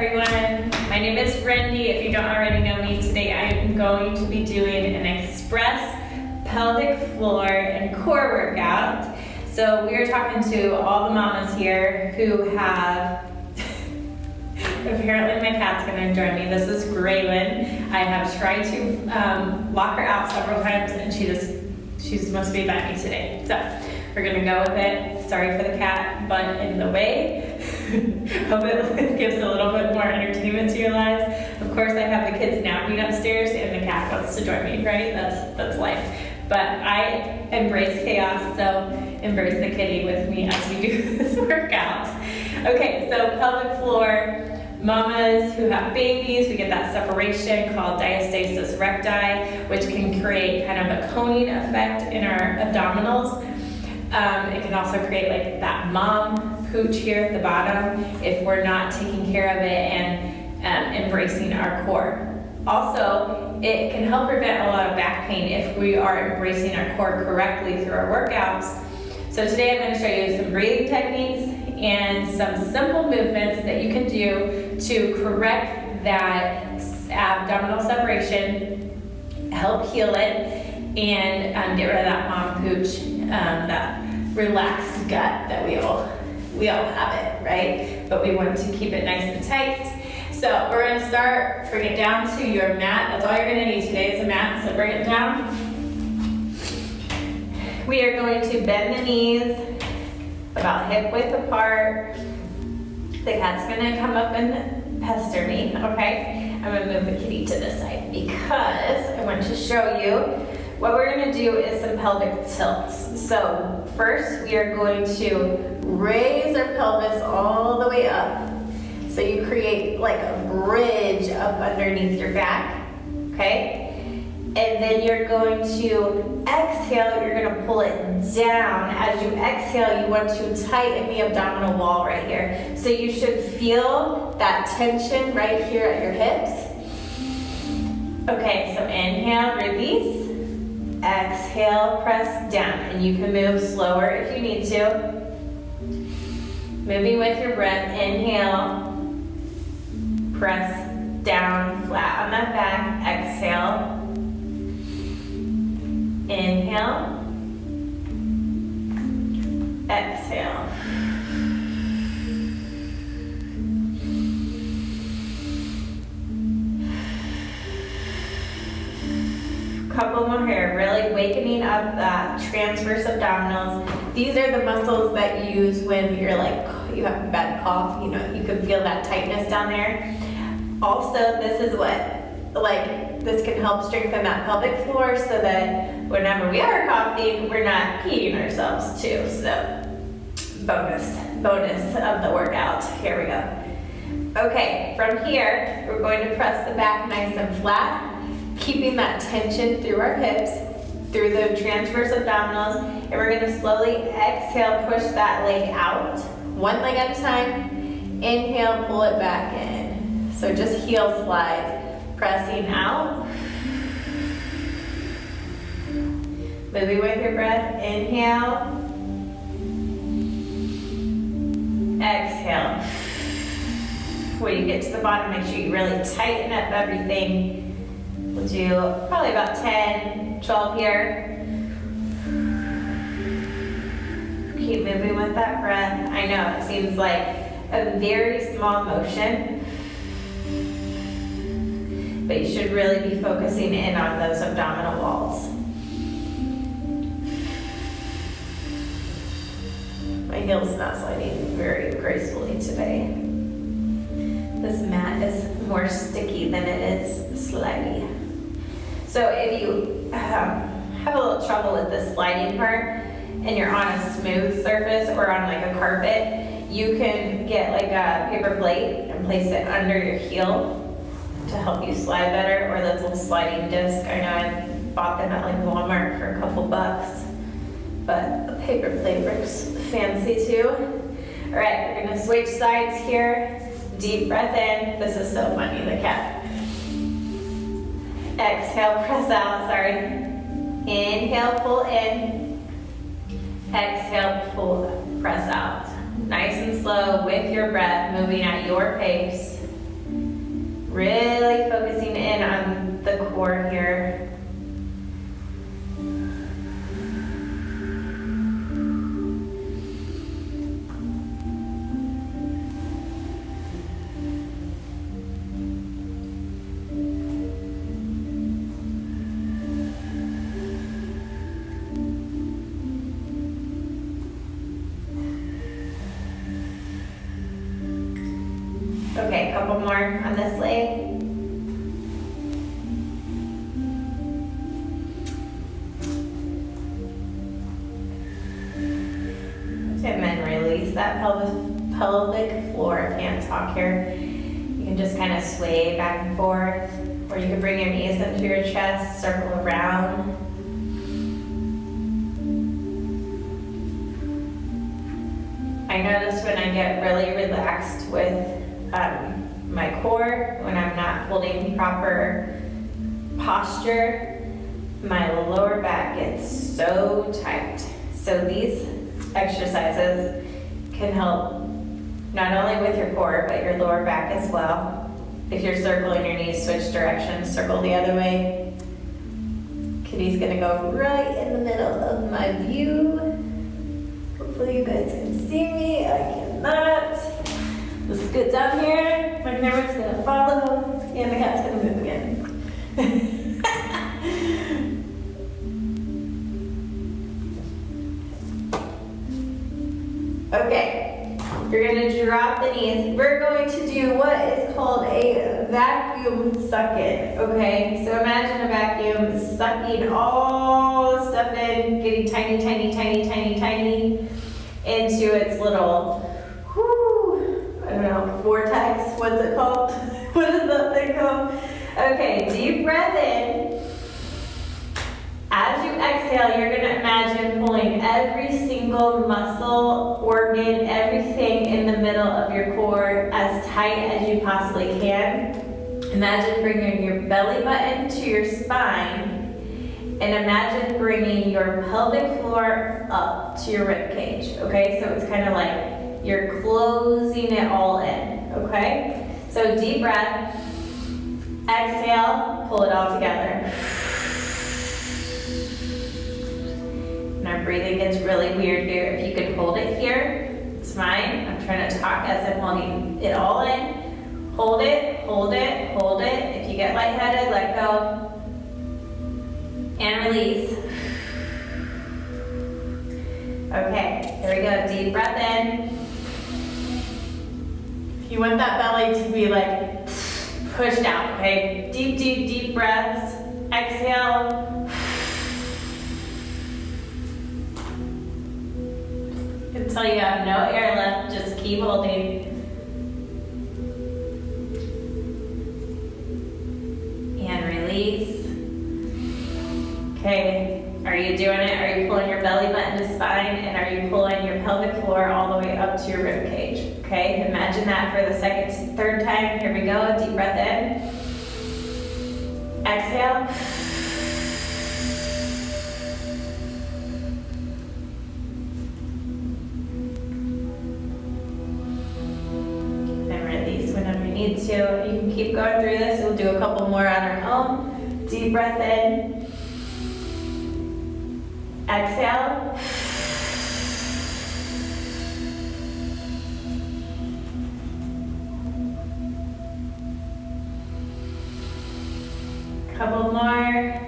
everyone? My name is Brendy. If you don't already know me, today I am going to be doing an express pelvic floor and core workout. So we are talking to all the mamas here who have, apparently my cat's gonna join me. This is Graylin. I have tried to lock her out several times and she just must be by me today. So we're gonna go with it. Sorry for the cat, but in the way. Hope it gives a little bit more entertainment to your lives. Of course, I have the kids napping upstairs and the cat wants to join me, right? That's life. But I embrace chaos, so embrace the kitty with me as we do this workout. Okay, so pelvic floor. Mamas who have babies, we get that separation called diastasis recti, which can create kind of a coning effect in our abdominals. It can also create like that mom pooch here at the bottom if we're not taking care of it and embracing our core. Also, it can help prevent a lot of back pain if we are embracing our core correctly through our workouts. So today I'm going to show you some breathing techniques and some simple movements that you can do to correct that abdominal separation, help heal it, and get rid of that mom pooch, that relaxed gut that we all have it, right? But we want to keep it nice and tight. So we're going to start, bring it down to your mat. That's all you're going to need today is a mat, so bring it down. We are going to bend the knees about hip width apart. The cat's going to come up and pester me, okay? I'm going to move the kitty to this side because I want to show you what we're going to do is some pelvic tilts. So first we are going to raise our pelvis all the way up. So you create like a bridge up underneath your back, okay? And then you're going to exhale, you're going to pull it down. As you exhale, you want to tighten the abdominal wall right here. So you should feel that tension right here at your hips. Okay, so inhale, release. Exhale, press down. And you can move slower if you need to. Moving with your breath, inhale. Press down, flat on that back. Exhale. Inhale. Exhale. Couple more here, really wakening up that transverse abdominals. These are the muscles that you use when you're like, you have a bad cough, you know, you can feel that tightness down there. Also, this is this can help strengthen that pelvic floor so that whenever we are coughing, we're not peeing ourselves too. So, bonus of the workout. Here we go. Okay, from here, we're going to press the back nice and flat, keeping that tension through our hips, through the transverse abdominals, and we're going to slowly exhale, push that leg out, one leg at a time. Inhale, pull it back in. So just heel slides, pressing out. Moving with your breath, inhale. Exhale. When you get to the bottom, make sure you really tighten up everything. We'll do probably about 10, 12 here. Keep moving with that breath. I know it seems like a very small motion, but you should really be focusing in on those abdominal walls. My heel's not sliding very gracefully today. This mat is more sticky than it is slidey. So if you have a little trouble with the sliding part and you're on a smooth surface or on like a carpet, you can get like a paper plate and place it under your heel to help you slide better, or those little sliding discs. I know I bought them at like Walmart for a couple bucks, but a paper plate looks fancy too. All right, we're gonna switch sides here. Deep breath in. This is so funny, the cat. Exhale, press out, sorry. Inhale, pull in. Exhale, pull, press out. Nice and slow with your breath, moving at your pace. core here. Okay, a couple more on this leg. And then release that pelvic floor. I can't talk here. You can just kind of sway back and forth, or you can bring your knees up to your chest, circle around. I notice when I get really relaxed with my core, when I'm not holding proper posture, my lower back gets so tight. So these exercises can help not only with your core, but your lower back as well. If you're circling your knees, switch directions, circle the other way. Kitty's gonna go right in the middle of my view. Hopefully you guys can see me. I cannot. Let's get down here. My camera's gonna follow, and the cat's gonna move again. Okay, you're gonna drop the knees. We're going to do what is called a vacuum suck-in, okay? So imagine a vacuum sucking all the stuff in, getting tiny, tiny, tiny, tiny, tiny into its little, I don't know, vortex, what's it called? What is that thing called? Okay, deep breath in. As you exhale, you're gonna imagine pulling every single muscle, organ, everything in the middle of your core as tight as you possibly can. Imagine bringing your belly button to your spine, and imagine bringing your pelvic floor up to your rib cage, okay? So it's kind of like you're closing it all in, okay? So deep breath, exhale, pull it all together. And our breathing gets really weird here. If you could hold it here, it's fine. I'm trying to talk as I'm holding it all in. Hold it, hold it, hold it. If you get lightheaded, let go. And release. Okay, here we go. Deep breath in. If you want that belly to be like pushed out, okay? Deep, deep, deep breaths. Exhale. Until you have no air left, just keep holding. And release. Okay, are you doing it? Are you pulling your belly button to spine, and are you pulling your pelvic floor all the way up to your rib cage? Okay, imagine that for the second, third time. Here we go, deep breath in. Exhale. Need to. You can keep going through this. We'll do a couple more on our own. Deep breath in. Exhale. Couple more.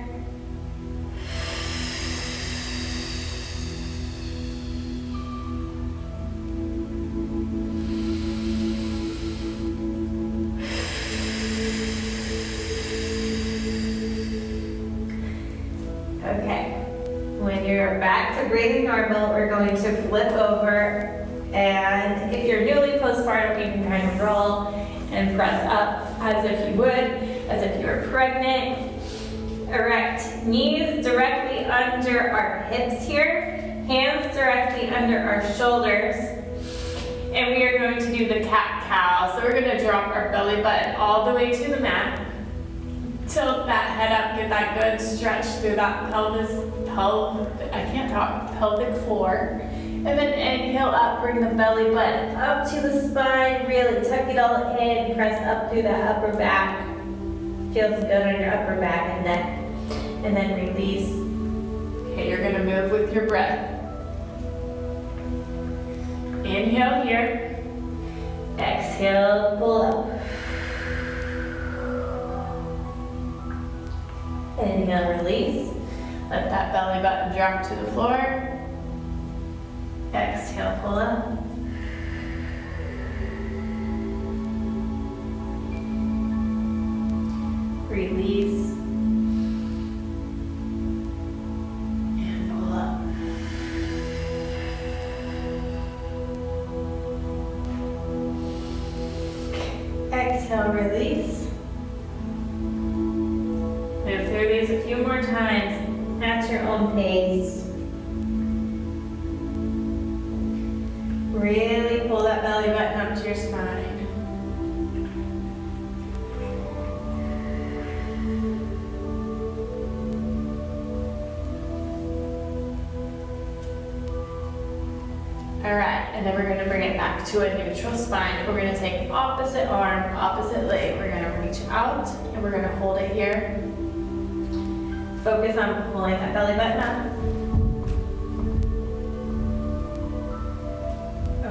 Okay, when you're back to breathing normal, we're going to flip over, and if you're newly postpartum, you can kind of roll and press up as if you would, as if you were pregnant. Erect knees directly under our hips here, hands directly under our shoulders, and we are going to do the cat-cow. So we're going to drop our belly button all the way to the mat. Tilt that head up, get that good stretch through that pelvic floor. And then inhale up, bring the belly button up to the spine, really tuck it all in, press up through that upper back. Feels good on your upper back and neck. And then release. Okay, you're gonna move with your breath. Inhale here. Exhale, pull up. Inhale, release. Let that belly button drop to the floor. Exhale, pull up. Release. And pull up. Exhale, release. Move through these a few more times at your own pace. Really pull that belly button up to your spine. All right, and then we're gonna bring it back to a neutral spine. We're gonna take opposite arm, opposite leg. We're gonna reach out and we're gonna hold it here. Focus on pulling that belly button up.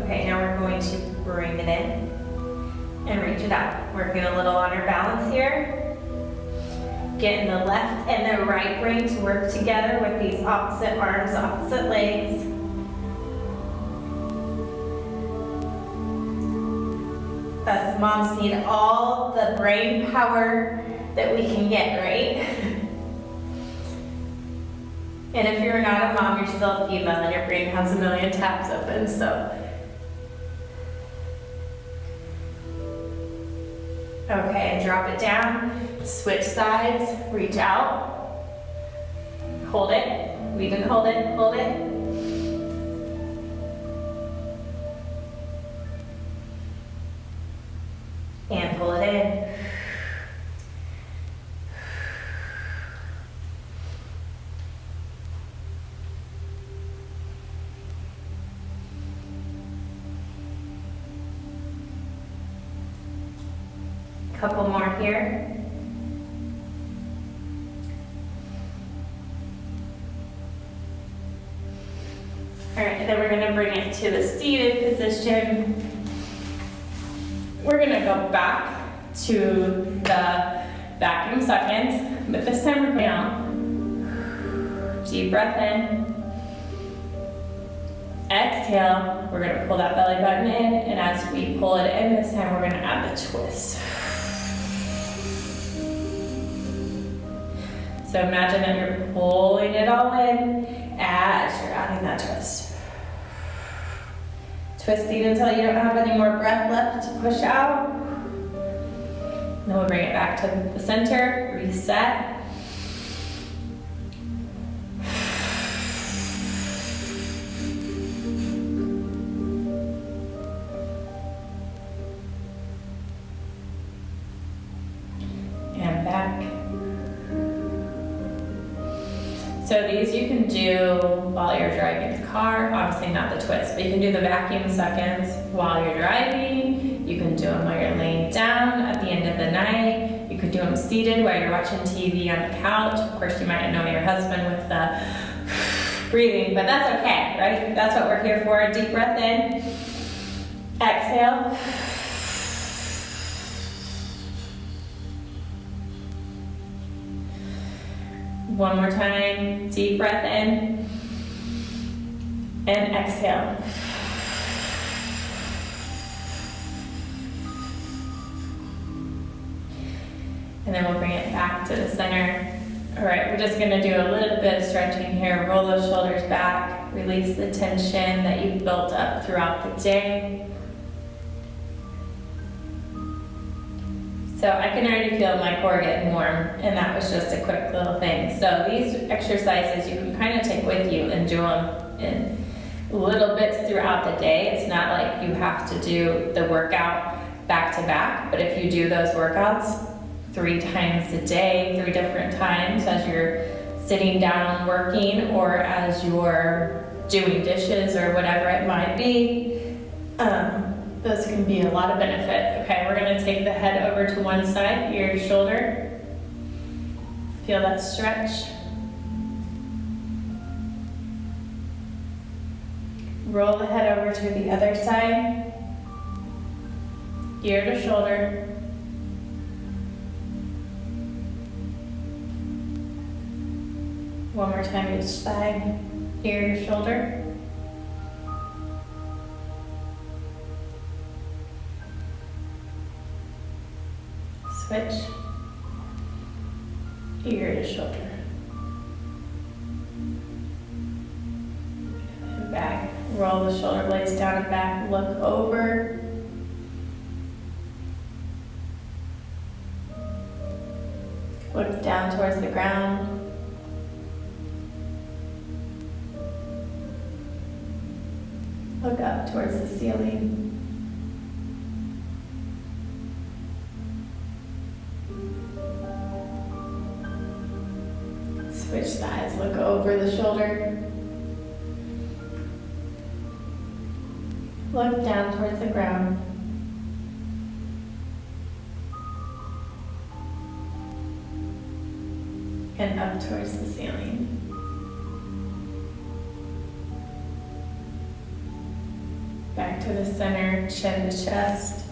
Okay, now we're going to bring it in and reach it out. Working a little on our balance here. Getting the left and the right brain to work together with these opposite arms, opposite legs. Us moms need all the brain power that we can get, right? And if you're not a mom, you're still a female and your brain has a million tabs open, so. Okay, and drop it down. Switch sides, reach out. Hold it. We didn't hold it, hold it. And pull it in. Couple more here. All right, and then we're gonna bring it to the seated position. We're gonna go back to the vacuum seconds, but this time we're down. Deep breath in. Exhale, we're gonna pull that belly button in, and as we pull it in this time, we're gonna add the twist. So imagine that you're pulling it all in as you're adding that twist. Twisting until you don't have any more breath left to push out. Then we'll bring it back to the center, reset. And back. So these you can do while you're driving the car, obviously not the twist, but you can do the vacuum seconds while you're driving. You can do them while you're laying down at the end of the night. You could do them seated while you're watching TV on the couch. Of course, you might annoy your husband with the breathing, but that's okay, right? That's what we're here for. Deep breath in, exhale. One more time, deep breath in, and exhale. And then we'll bring it back to the center. All right, we're just gonna do a little bit of stretching here. Roll those shoulders back, release the tension that you've built up throughout the day. So I can already feel my core getting warm, and that was just a quick little thing. So these exercises you can kind of take with you and do them in little bits throughout the day. It's not like you have to do the workout back to back, but if you do those workouts 3 times a day, 3 different times as you're sitting down working or as you're doing dishes or whatever it might be, those can be a lot of benefit. Okay, we're gonna take the head over to one side, ear to shoulder. Feel that stretch. Roll the head over to the other side. Ear to shoulder. One more time each side. Ear to shoulder. Switch. Ear to shoulder. And back. Roll the shoulder blades down and back. Look over. Look down towards the ground. Look up towards the ceiling. Switch sides, look over the shoulder. Look down towards the ground. And up towards the ceiling. Back to the center, chin to chest.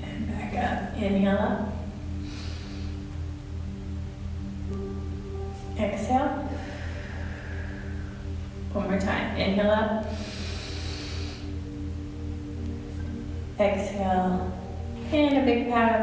And back up. Inhale up. Exhale. One more time. Inhale up. Exhale. And a big pat